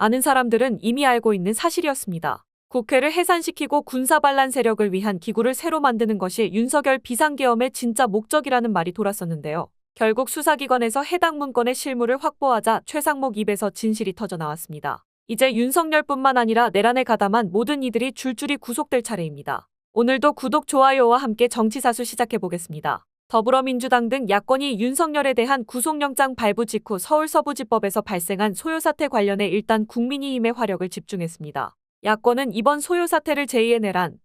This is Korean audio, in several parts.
아는 사람들은 이미 알고 있는 사실이었습니다. 국회를 해산시키고 군사반란 세력을 위한 기구를 새로 만드는 것이 윤석열 비상계엄의 진짜 목적이라는 말이 돌았었는데요. 결국 수사기관에서 해당 문건의 실물을 확보하자 최상목 입에서 진실이 터져나왔습니다. 이제 윤석열뿐만 아니라 내란에 가담한 모든 이들이 줄줄이 구속될 차례입니다. 오늘도 구독, 좋아요와 함께 정치사수 시작해보겠습니다. 더불어민주당 등 야권이 윤석열에 대한 구속영장 발부 직후 서울서부지법에서 발생한 소요사태 관련해 일단 국민의힘의 화력을 집중했습니다. 야권은 이번 소요사태를 제2의 내란,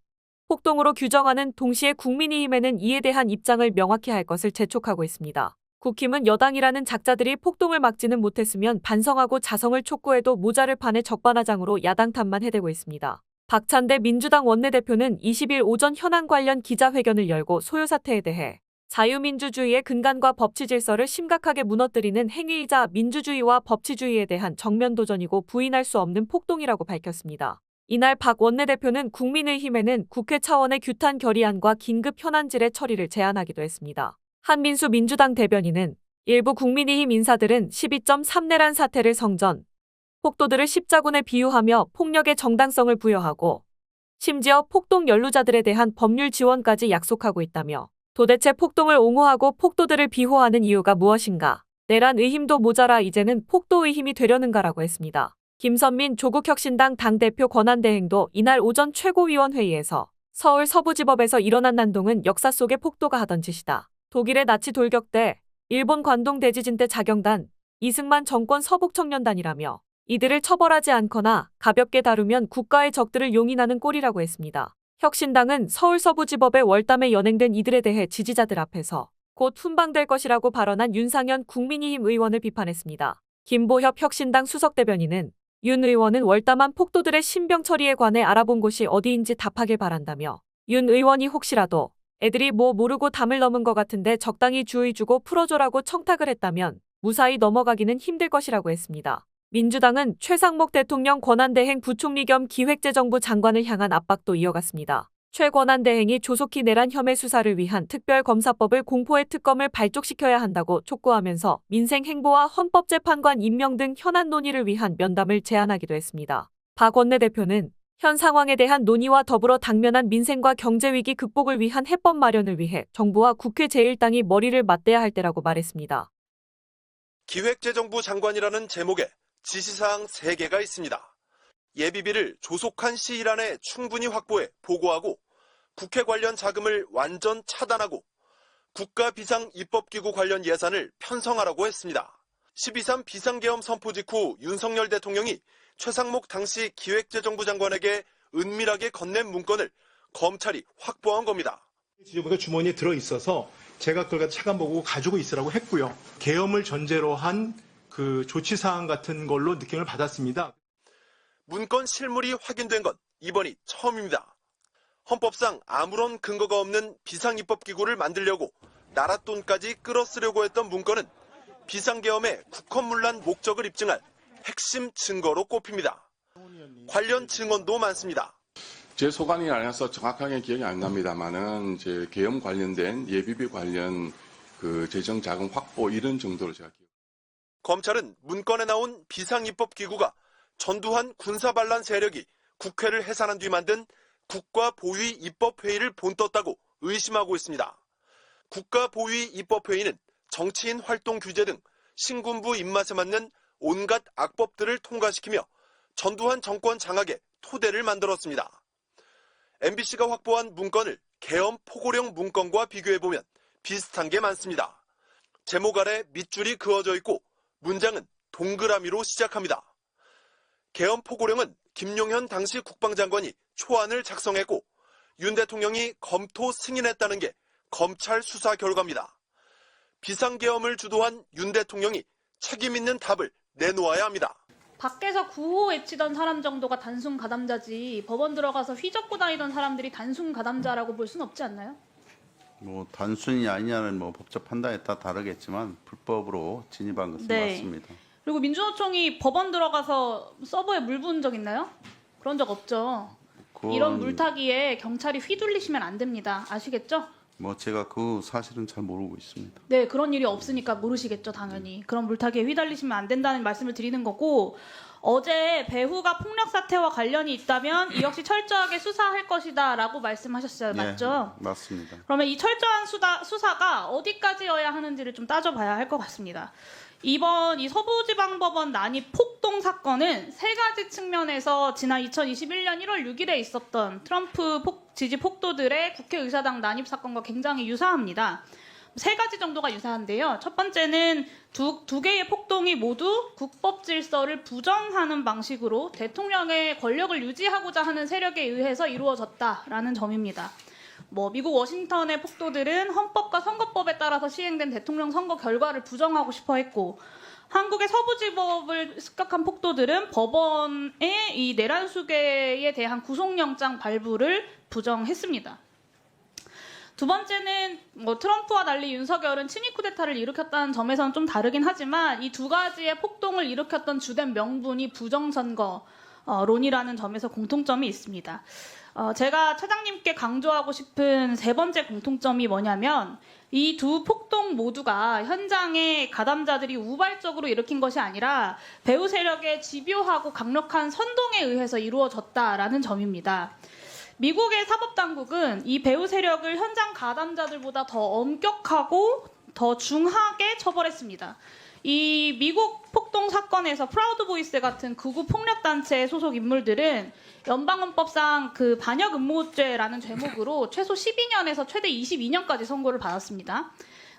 폭동으로 규정하는 동시에 국민의힘에는 이에 대한 입장을 명확히 할 것을 재촉하고 있습니다. 국힘은 여당이라는 작자들이 폭동을 막지는 못했으면 반성하고 자성을 촉구해도 모자를 판에 적반하장으로 야당 탓만 해대고 있습니다. 박찬대 민주당 원내대표는 20일 오전 현안 관련 기자회견을 열고 소요사태에 대해 자유민주주의의 근간과 법치질서를 심각하게 무너뜨리는 행위이자 민주주의와 법치주의에 대한 정면 도전이고 부인할 수 없는 폭동이라고 밝혔습니다. 이날 박 원내대표는 국민의힘에는 국회 차원의 규탄 결의안과 긴급 현안질의 처리를 제안하기도 했습니다. 한민수 민주당 대변인은 일부 국민의힘 인사들은 12.3 내란 사태를 성전, 폭도들을 십자군에 비유하며 폭력의 정당성을 부여하고 심지어 폭동 연루자들에 대한 법률 지원까지 약속하고 있다며 도대체 폭동을 옹호하고 폭도들을 비호하는 이유가 무엇인가? 내란 의힘도 모자라 이제는 폭도 의힘이 되려는가라고 했습니다. 김선민 조국혁신당 당대표 권한대행도 이날 오전 최고위원회의에서 서울 서부지법에서 일어난 난동은 역사 속의 폭도가 하던 짓이다. 독일의 나치 돌격 때, 일본 관동 대지진 때 자경단, 이승만 정권 서북청년단이라며 이들을 처벌하지 않거나 가볍게 다루면 국가의 적들을 용인하는 꼴이라고 했습니다. 혁신당은 서울 서부지법의 월담에 연행된 이들에 대해 지지자들 앞에서 곧 훈방될 것이라고 발언한 윤상현 국민의힘 의원을 비판했습니다. 김보협 혁신당 수석대변인은 윤 의원은 월담한 폭도들의 신병 처리에 관해 알아본 곳이 어디인지 답하길 바란다며 윤 의원이 혹시라도 애들이 뭐 모르고 담을 넘은 것 같은데 적당히 주의 주고 풀어줘라고 청탁을 했다면 무사히 넘어가기는 힘들 것이라고 했습니다. 민주당은 최상목 대통령 권한대행 부총리 겸 기획재정부 장관을 향한 압박도 이어갔습니다. 최 권한대행이 조속히 내란 혐의 수사를 위한 특별검사법을 공포의 특검을 발족시켜야 한다고 촉구하면서 민생행보와 헌법재판관 임명 등 현안 논의를 위한 면담을 제안하기도 했습니다. 박 원내대표는 현 상황에 대한 논의와 더불어 당면한 민생과 경제위기 극복을 위한 해법 마련을 위해 정부와 국회 제1당이 머리를 맞대야 할 때라고 말했습니다. 기획재정부 장관이라는 제목에 지시사항 3개가 있습니다. 예비비를 조속한 시일 안에 충분히 확보해 보고하고 국회 관련 자금을 완전 차단하고 국가 비상 입법기구 관련 예산을 편성하라고 했습니다. 12.3 비상계엄 선포 직후 윤석열 대통령이 최상목 당시 기획재정부 장관에게 은밀하게 건넨 문건을 검찰이 확보한 겁니다. 지휘부가 주머니에 들어있어서 제가 그걸 갖다 차관보고 가지고 있으라고 했고요. 계엄을 전제로 한 그 조치사항 같은 걸로 느낌을 받았습니다. 문건 실물이 확인된 건 이번이 처음입니다. 헌법상 아무런 근거가 없는 비상입법기구를 만들려고 나라 돈까지 끌어쓰려고 했던 문건은 비상계엄의 국헌문란 목적을 입증할 핵심 증거로 꼽힙니다. 관련 증언도 많습니다. 제 소관이 아니라서 정확하게 기억이 안 납니다만은 이제 계엄 관련된 예비비 관련 그 재정 자금 확보 이런 정도로 제가 기억. 검찰은 문건에 나온 비상입법기구가 전두환 군사반란 세력이 국회를 해산한 뒤 만든 국가보위입법회의를 본떴다고 의심하고 있습니다. 국가보위입법회의는 정치인 활동 규제 등 신군부 입맛에 맞는 온갖 악법들을 통과시키며 전두환 정권 장악의 토대를 만들었습니다. MBC가 확보한 문건을 계엄 포고령 문건과 비교해보면 비슷한 게 많습니다. 제목 아래 밑줄이 그어져 있고 문장은 동그라미로 시작합니다. 계엄 포고령은 김용현 당시 국방장관이 초안을 작성했고 윤 대통령이 검토 승인했다는 게 검찰 수사 결과입니다. 비상계엄을 주도한 윤 대통령이 책임 있는 답을 내놓아야 합니다. 밖에서 구호 외치던 사람 정도가 단순 가담자지 법원 들어가서 휘젓고 다니던 사람들이 단순 가담자라고 볼 수는 없지 않나요? 뭐 단순히 아니냐는 뭐 법적 판단에 따라 다르겠지만 불법으로 진입한 것은 맞습니다. 그리고 민주노총이 법원 들어가서 서버에 물 부은 적 있나요? 그런 적 없죠. 이런 물타기에 경찰이 휘둘리시면 안 됩니다. 아시겠죠? 뭐 제가 그 사실은 잘 모르고 있습니다. 네, 그런 일이 없으니까 모르시겠죠, 당연히. 그런 물타기에 휘달리시면 안 된다는 말씀을 드리는 거고, 어제 배후가 폭력 사태와 관련이 있다면 이 역시 철저하게 수사할 것이다라고 말씀하셨어요, 맞죠? 네, 맞습니다. 그러면 이 철저한 수사가 어디까지여야 하는지를 좀 따져봐야 할 것 같습니다. 이번 이 서부지방법원 난입 폭동 사건은 세 가지 측면에서 지난 2021년 1월 6일에 있었던 트럼프 지지 폭도들의 국회의사당 난입 사건과 굉장히 유사합니다. 세 가지 정도가 유사한데요. 첫 번째는 두 개의 폭동이 모두 국법 질서를 부정하는 방식으로 대통령의 권력을 유지하고자 하는 세력에 의해서 이루어졌다라는 점입니다. 미국 워싱턴의 폭도들은 헌법과 선거법에 따라서 시행된 대통령 선거 결과를 부정하고 싶어 했고, 한국의 서부지법을 습격한 폭도들은 법원의 이 내란 수괴에 대한 구속영장 발부를 부정했습니다. 두 번째는 트럼프와 달리 윤석열은 친위 쿠데타를 일으켰다는 점에서는 좀 다르긴 하지만 이 두 가지의 폭동을 일으켰던 주된 명분이 부정선거론이라는 점에서 공통점이 있습니다. 제가 차장님께 강조하고 싶은 세 번째 공통점이 뭐냐면 이 두 폭동 모두가 현장의 가담자들이 우발적으로 일으킨 것이 아니라 배후 세력의 집요하고 강력한 선동에 의해서 이루어졌다라는 점입니다. 미국의 사법당국은 이 배후 세력을 현장 가담자들보다 더 엄격하고 더 중하게 처벌했습니다. 이 미국 폭동 사건에서 프라우드 보이스 같은 극우 폭력단체 소속 인물들은 연방헌법상 그 반역 음모죄라는 죄목으로 최소 12년에서 최대 22년까지 선고를 받았습니다.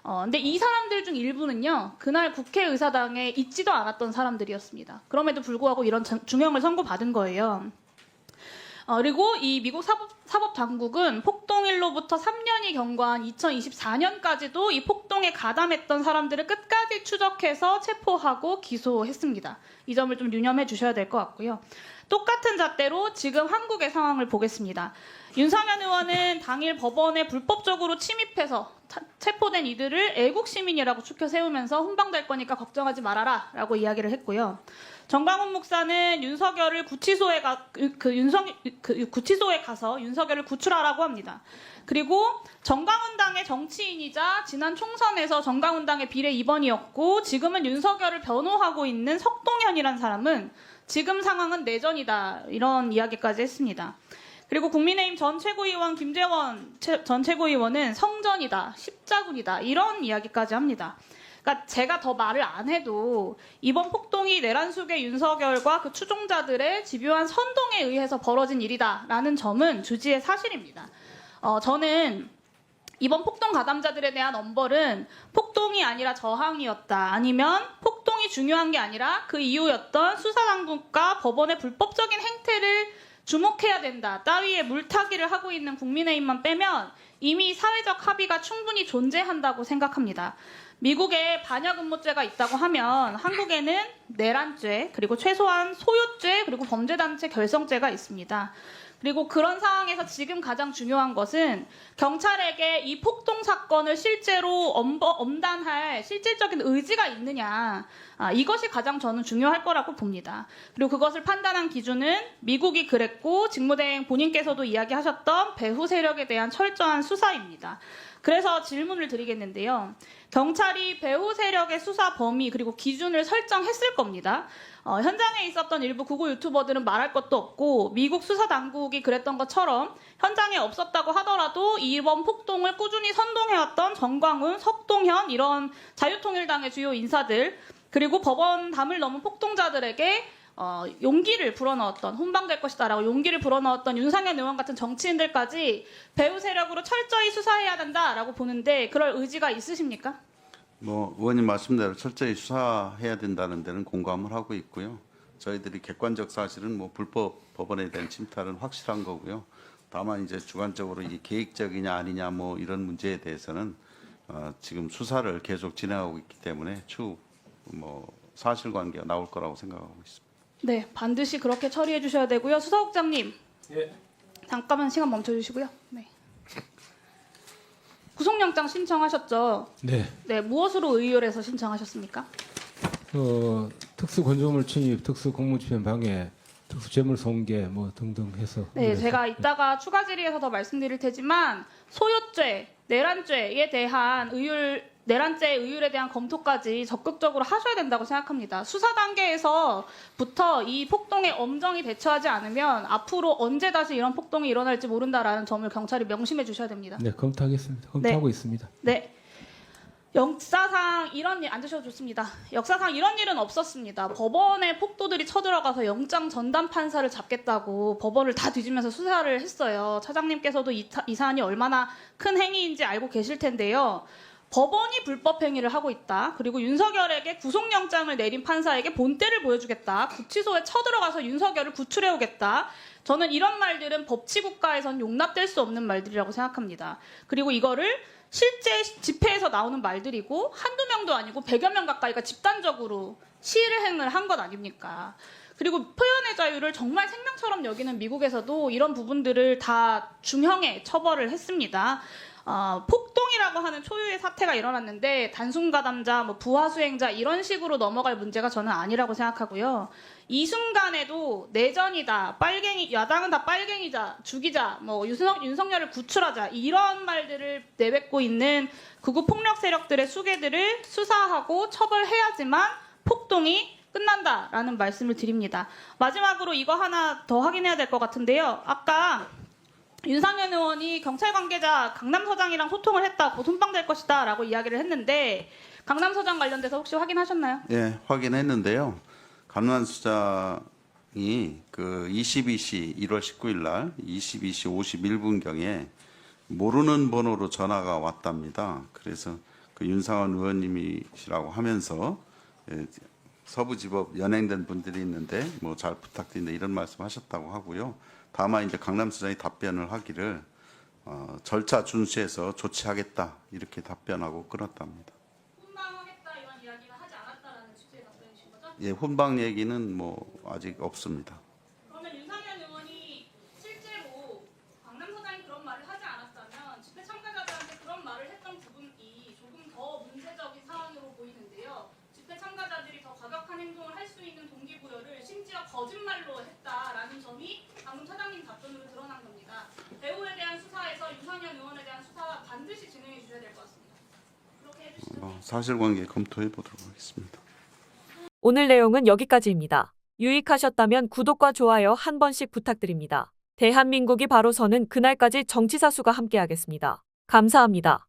근데 이 사람들 중 일부는요, 그날 국회의사당에 있지도 않았던 사람들이었습니다. 그럼에도 불구하고 이런 중형을 선고받은 거예요. 그리고 이 미국 사법 당국은 폭동일로부터 3년이 경과한 2024년까지도 이 폭동에 가담했던 사람들을 끝까지 추적해서 체포하고 기소했습니다. 이 점을 좀 유념해 주셔야 될 것 같고요. 똑같은 잣대로 지금 한국의 상황을 보겠습니다. 윤상현 의원은 당일 법원에 불법적으로 침입해서 체포된 이들을 애국 시민이라고 추켜 세우면서 훈방될 거니까 걱정하지 말아라 라고 이야기를 했고요. 정광훈 목사는 윤석열을 구치소에 가서 윤석열을 구출하라고 합니다. 그리고 정광훈당의 정치인이자 지난 총선에서 정광훈당의 비례 2번이었고 지금은 윤석열을 변호하고 있는 석동현이라는 사람은 지금 상황은 내전이다 이런 이야기까지 했습니다. 그리고 국민의힘 전 최고위원 김재원 전 최고위원은 성전이다, 십자군이다 이런 이야기까지 합니다. 그러니까 제가 더 말을 안 해도 이번 폭동이 내란 속의 윤석열과 그 추종자들의 집요한 선동에 의해서 벌어진 일이다라는 점은 주지의 사실입니다. 저는 이번 폭동 가담자들에 대한 엄벌은 폭동이 아니라 저항이었다. 아니면 폭동이 중요한 게 아니라 그 이후였던 수사당국과 법원의 불법적인 행태를 주목해야 된다. 따위의 물타기를 하고 있는 국민의힘만 빼면 이미 사회적 합의가 충분히 존재한다고 생각합니다. 미국에 반역 음모죄가 있다고 하면 한국에는 내란죄, 그리고 최소한 소유죄, 그리고 범죄단체 결성죄가 있습니다. 그리고 그런 상황에서 지금 가장 중요한 것은 경찰에게 이 폭동 사건을 실제로 엄단할 실질적인 의지가 있느냐. 이것이 가장 저는 중요할 거라고 봅니다. 그리고 그것을 판단한 기준은 미국이 그랬고 직무대행 본인께서도 이야기하셨던 배후 세력에 대한 철저한 수사입니다. 그래서 질문을 드리겠는데요. 경찰이 배후 세력의 수사 범위 그리고 기준을 설정했을 겁니다. 현장에 있었던 일부 극우 유튜버들은 말할 것도 없고 미국 수사당국이 그랬던 것처럼 현장에 없었다고 하더라도 이번 폭동을 꾸준히 선동해왔던 정광훈, 석동현 이런 자유통일당의 주요 인사들 그리고 법원 담을 넘은 폭동자들에게 용기를 불어넣었던 훈방될 것이다라고 용기를 불어넣었던 윤상현 의원 같은 정치인들까지 배후 세력으로 철저히 수사해야 된다라고 보는데 그럴 의지가 있으십니까? 의원님 말씀대로 철저히 수사해야 된다는 데는 공감을 하고 있고요. 저희들이 객관적 사실은 불법 법원에 대한 침탈은 확실한 거고요. 다만 이제 주관적으로 이 계획적이냐 아니냐 이런 문제에 대해서는 지금 수사를 계속 진행하고 있기 때문에 추후 사실관계가 나올 거라고 생각하고 있습니다. 네, 반드시 그렇게 처리해 주셔야 되고요. 수사국장님, 예. 잠깐만 시간 멈춰주시고요. 네. 구속영장 신청하셨죠? 네. 네, 무엇으로 의율해서 신청하셨습니까? 특수건조물 침입, 특수공무집행 방해, 특수재물손괴 등등 해서. 네, 제가 이따가 추가 질의에서 더 말씀드릴 테지만 소유죄, 내란죄에 대한 내란죄 의율에 대한 검토까지 적극적으로 하셔야 된다고 생각합니다. 수사 단계에서부터 이 폭동에 엄정히 대처하지 않으면 앞으로 언제 다시 이런 폭동이 일어날지 모른다라는 점을 경찰이 명심해 주셔야 됩니다. 네, 검토하겠습니다. 검토하고 있습니다. 네. 역사상 이런 일, 앉으셔도 좋습니다. 역사상 이런 일은 없었습니다. 법원에 폭도들이 쳐들어가서 영장 전담 판사를 잡겠다고 법원을 다 뒤지면서 수사를 했어요. 차장님께서도 이 사안이 얼마나 큰 행위인지 알고 계실 텐데요. 법원이 불법 행위를 하고 있다. 그리고 윤석열에게 구속영장을 내린 판사에게 본때를 보여주겠다. 구치소에 쳐들어가서 윤석열을 구출해오겠다. 저는 이런 말들은 법치국가에선 용납될 수 없는 말들이라고 생각합니다. 그리고 이거를 실제 집회에서 나오는 말들이고 한두 명도 아니고 100여 명 가까이가 집단적으로 시위를 한 것 아닙니까? 그리고 표현의 자유를 정말 생명처럼 여기는 미국에서도 이런 부분들을 다 중형에 처벌을 했습니다. 폭동이라고 하는 초유의 사태가 일어났는데 단순가담자, 부하수행자 이런 식으로 넘어갈 문제가 저는 아니라고 생각하고요. 이 순간에도 내전이다, 야당은 다 빨갱이자, 죽이자, 윤석열을 구출하자 이런 말들을 내뱉고 있는 극우 폭력 세력들의 수괴들을 수사하고 처벌해야지만 폭동이 끝난다라는 말씀을 드립니다. 마지막으로 이거 하나 더 확인해야 될 것 같은데요. 아까 윤상현 의원이 경찰 관계자 강남서장이랑 소통을 했다고 손방될 것이다 라고 이야기를 했는데 강남서장 관련돼서 혹시 확인하셨나요? 예, 확인했는데요. 강남수장이 그 22시 1월 19일 날 22시 51분경에 모르는 번호로 전화가 왔답니다. 그래서 그 윤상현 의원님이시라고 하면서 서부지법 연행된 분들이 있는데 잘 부탁드린다 이런 말씀하셨다고 하고요. 다만 이제 강남수장이 답변을 하기를 절차 준수해서 조치하겠다 이렇게 답변하고 끊었답니다. 훈방하겠다 이런 이야기는 하지 않았다라는 취지의 답변이신 거죠? 예, 훈방 얘기는 아직 없습니다. 그러면 윤상현 의원이 실제로 강남서장이 그런 말을 하지 않았다면 집회 참가자들한테 그런 말을 했던 부분이 조금 더 문제적인 사안으로 보이는데요. 집회 참가자들이 더 과격한 행동을 할 수 있는 동기부여를 심지어 거짓말로 했다라는 점이 방금 차장님 답변으로 드러난 겁니다. 배우에 대한 수사에서 윤상현 의원에 대한 수사 반드시 진행해 주셔야 될 것 같습니다. 그렇게 해주시죠. 사실관계 검토해 보도록 하겠습니다. 오늘 내용은 여기까지입니다. 유익하셨다면 구독과 좋아요 한 번씩 부탁드립니다. 대한민국이 바로 서는 그날까지 정치사수가 함께하겠습니다. 감사합니다.